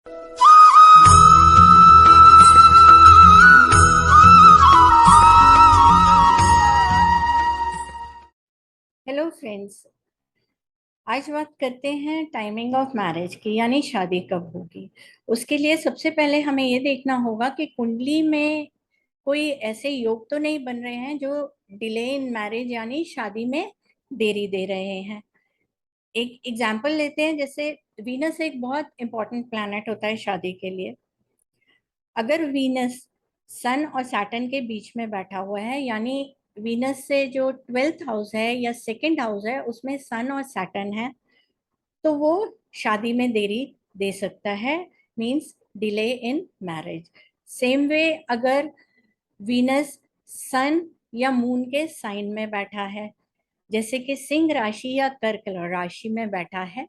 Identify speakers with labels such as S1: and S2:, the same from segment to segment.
S1: Hello friends. आज बात करते हैं टाइमिंग ऑफ मैरिज की, यानी शादी कब होगी। उसके लिए सबसे पहले हमें ये देखना होगा कि कुंडली में कोई ऐसे योग तो नहीं बन रहे हैं जो डिले इन मैरिज यानी शादी में देरी दे रहे हैं। एक एग्जाम्पल लेते हैं, जैसे वीनस एक बहुत इंपॉर्टेंट प्लैनेट होता है शादी के लिए। अगर वीनस सन और सैटर्न के बीच में बैठा हुआ है, यानी वीनस से जो 12th हाउस है या सेकंड हाउस है उसमें सन और सैटर्न है, तो वो शादी में देरी दे सकता है, means delay in marriage. Same way अगर वीनस सन या मून के साइन में बैठा है, जैसे कि सिंह राशि या कर्क राशि में बैठा है,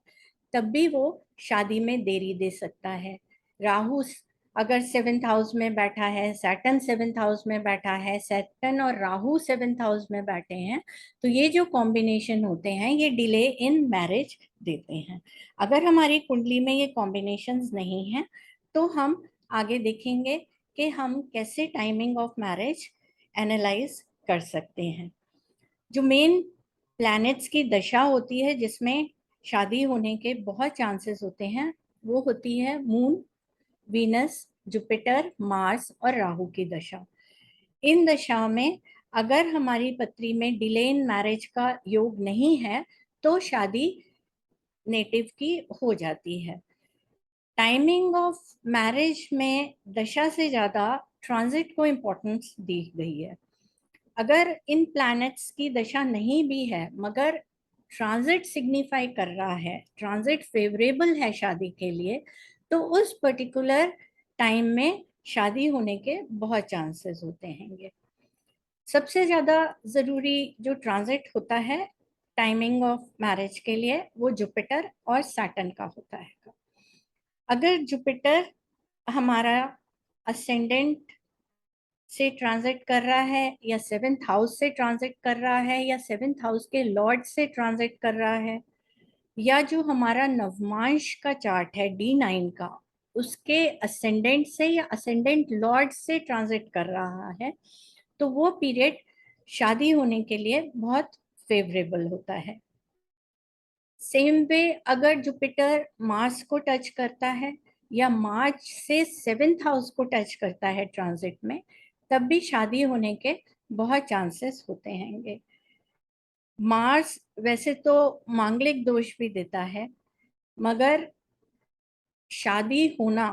S1: तब भी वो शादी में देरी दे सकता है। राहु अगर 7th हाउस में बैठा है, सैटर्न 7th हाउस में बैठा है, सैटर्न और राहु 7th हाउस में बैठे हैं, तो ये जो कॉम्बिनेशन होते हैं ये डिले इन मैरिज देते हैं। अगर हमारी कुंडली में ये कॉम्बिनेशंस नहीं हैं तो हम आगे देखेंगे कि हम कैसे टाइमिंग ऑफ मैरिज एनालाइज कर सकते हैं। जो मेन प्लैनेट्स की दशा होती है जिसमें शादी होने के बहुत चांसेस होते हैं, वो होती है मून, वीनस, जुपिटर, मार्स और राहु की दशा। इन दशा में अगर हमारी पत्री में डिले इन मैरिज का योग नहीं है तो शादी नेटिव की हो जाती है। टाइमिंग ऑफ मैरिज में दशा से ज़्यादा ट्रांजिट को इम्पोर्टेंस दी गई है। अगर इन प्लैनेट्स की दशा नहीं भी है मगर ट्रांजिट सिग्निफाई कर रहा है, ट्रांजिट फेवरेबल है शादी के लिए, तो उस पर्टिकुलर टाइम में शादी होने के बहुत चांसेस होते हैं। सबसे ज़्यादा ज़रूरी जो ट्रांजिट होता है टाइमिंग ऑफ मैरिज के लिए वो जुपिटर और सैटर्न का होता है। अगर जुपिटर हमारा असेंडेंट से ट्रांजिट कर रहा है या 7th हाउस से ट्रांजिट कर रहा है या 7th हाउस के लॉर्ड से ट्रांजिट कर रहा है, या जो हमारा नवमांश का चार्ट है D9 का, उसके असेंडेंट से या असेंडेंट लॉर्ड से ट्रांजिट कर रहा है, तो वो पीरियड शादी होने के लिए बहुत फेवरेबल होता है। सेम वे अगर जुपिटर मार्स को टच करता है या मार्च से 7th हाउस को टच करता है ट्रांजिट में, तब भी शादी होने के बहुत चांसेस होते हैं। मार्स वैसे तो मांगलिक दोष भी देता है, मगर शादी होना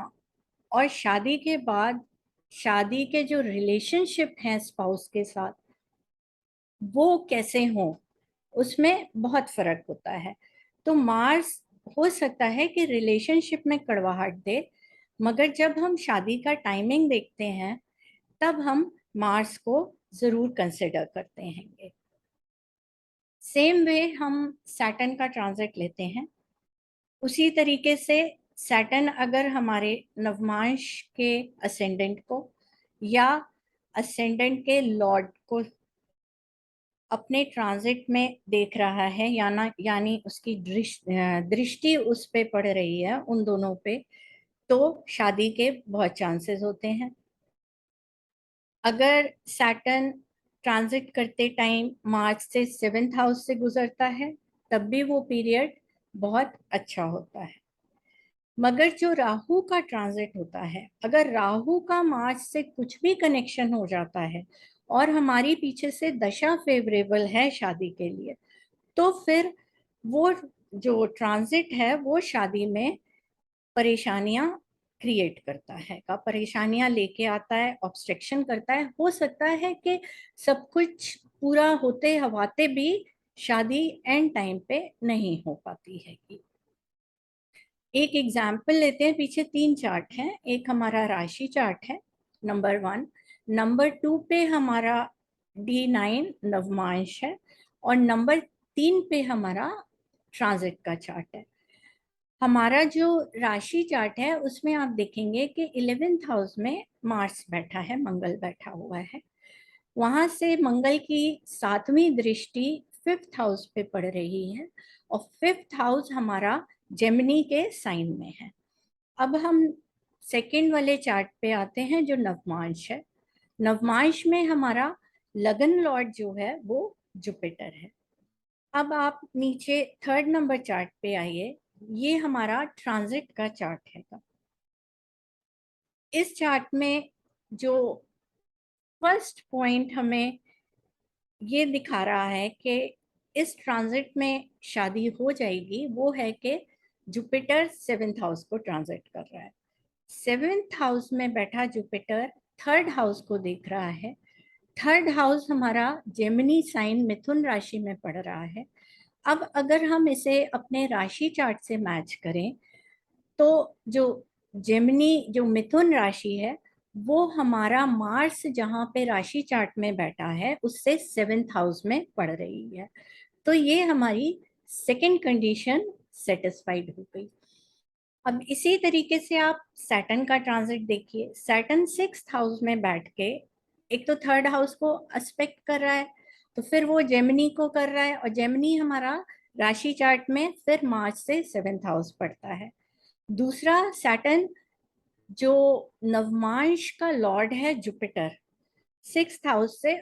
S1: और शादी के बाद शादी के जो रिलेशनशिप हैं स्पाउस के साथ वो कैसे हो, उसमें बहुत फर्क होता है। तो मार्स हो सकता है कि रिलेशनशिप में कड़वाहट दे, मगर जब हम शादी का टाइमिंग देखते हैं तब हम मार्स को जरूर कंसिडर करते हैं। सेम वे हम सैटर्न का ट्रांजिट लेते हैं, उसी तरीके से सैटर्न अगर हमारे नवमांश के असेंडेंट को या असेंडेंट के लॉर्ड को अपने ट्रांजिट में देख रहा है, यानी उसकी दृष्टि उस पे पड़ रही है, उन दोनों पे, तो शादी के बहुत चांसेस होते हैं। अगर सैटर्न ट्रांजिट करते टाइम मार्च से 7th हाउस से गुजरता है, तब भी वो पीरियड बहुत अच्छा होता है। मगर जो राहु का ट्रांजिट होता है, अगर राहु का मार्च से कुछ भी कनेक्शन हो जाता है और हमारी पीछे से दशा फेवरेबल है शादी के लिए, तो फिर वो जो ट्रांजिट है वो शादी में परेशानियां क्रिएट करता है, का परेशानियां लेके आता है, ऑब्स्ट्रक्शन करता है। हो सकता है कि सब कुछ पूरा होते हवाते भी शादी एंड टाइम पे नहीं हो पाती है। एक एग्जाम्पल लेते हैं, पीछे 3 चार्ट हैं। एक हमारा राशि चार्ट है नंबर 1, नंबर 2 पे हमारा D9 नवमांश है और नंबर 3 पे हमारा ट्रांजिट का चार्ट है। हमारा जो राशि चार्ट है उसमें आप देखेंगे कि 11th हाउस में मार्स बैठा है, मंगल बैठा हुआ है। वहां से मंगल की 7वीं दृष्टि 5th हाउस पे पड़ रही है और 5th हाउस हमारा जेमिनी के साइन में है। अब हम सेकंड वाले चार्ट पे आते हैं जो नवमांश है। नवमांश में हमारा लगन लॉर्ड जो है वो जुपिटर है। अब आप नीचे थर्ड नंबर चार्ट पे आइए, ये हमारा ट्रांजिट का चार्ट है। इस चार्ट में जो फर्स्ट पॉइंट हमें ये दिखा रहा है कि इस ट्रांजिट में शादी हो जाएगी, वो है कि जुपिटर सेवेंथ हाउस को ट्रांजिट कर रहा है। सेवेंथ हाउस में बैठा जुपिटर थर्ड हाउस को देख रहा है। थर्ड हाउस हमारा जेमिनी साइन मिथुन राशि में पड़ रहा है। अब अगर हम इसे अपने राशि चार्ट से मैच करें तो जो जेमिनी जो मिथुन राशि है वो हमारा मार्स जहाँ पे राशि चार्ट में बैठा है उससे सेवेंथ हाउस में पड़ रही है। तो ये हमारी सेकंड कंडीशन सेटिस्फाइड हो गई। अब इसी तरीके से आप सैटर्न का ट्रांजिट देखिए। सैटर्न सिक्स्थ हाउस में बैठ के एक तो थर्ड हाउस को एस्पेक्ट कर रहा है, तो फिर वो जेमिनी को कर रहा है, और जेमिनी हमारा राशि चार्ट में फिर मार्च से सेवेंथ हाउस पड़ता है। दूसरा, सैटर्न जो नवमांश का लॉर्ड है जुपिटर, सिक्स्थ हाउस से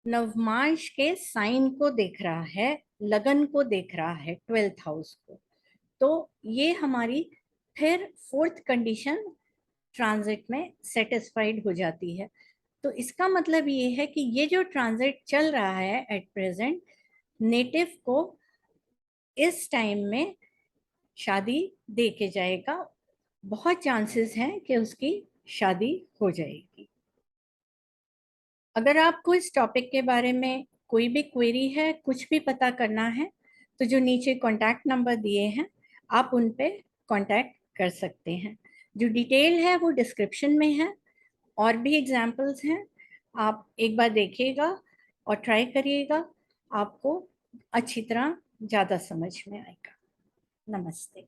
S1: नवमांश के साइन को देख रहा है, लगन को देख रहा है, ट्वेल्थ हाउस को। तो ये हमारी फिर फोर्थ कंडीशन ट्रांजिट में सेटिस्फाइड हो जाती है। तो इसका मतलब ये है कि ये जो ट्रांजिट चल रहा है एट प्रेजेंट, नेटिव को इस टाइम में शादी दे के जाएगा। बहुत चांसेस हैं कि उसकी शादी हो जाएगी। अगर आपको इस टॉपिक के बारे में कोई भी क्वेरी है, कुछ भी पता करना है, तो जो नीचे कॉन्टैक्ट नंबर दिए हैं आप उन पे कॉन्टैक्ट कर सकते हैं। जो डिटेल है वो डिस्क्रिप्शन में है, और भी एग्जाम्पल्स हैं, आप एक बार देखिएगा और ट्राई करिएगा, आपको अच्छी तरह ज़्यादा समझ में आएगा। नमस्ते।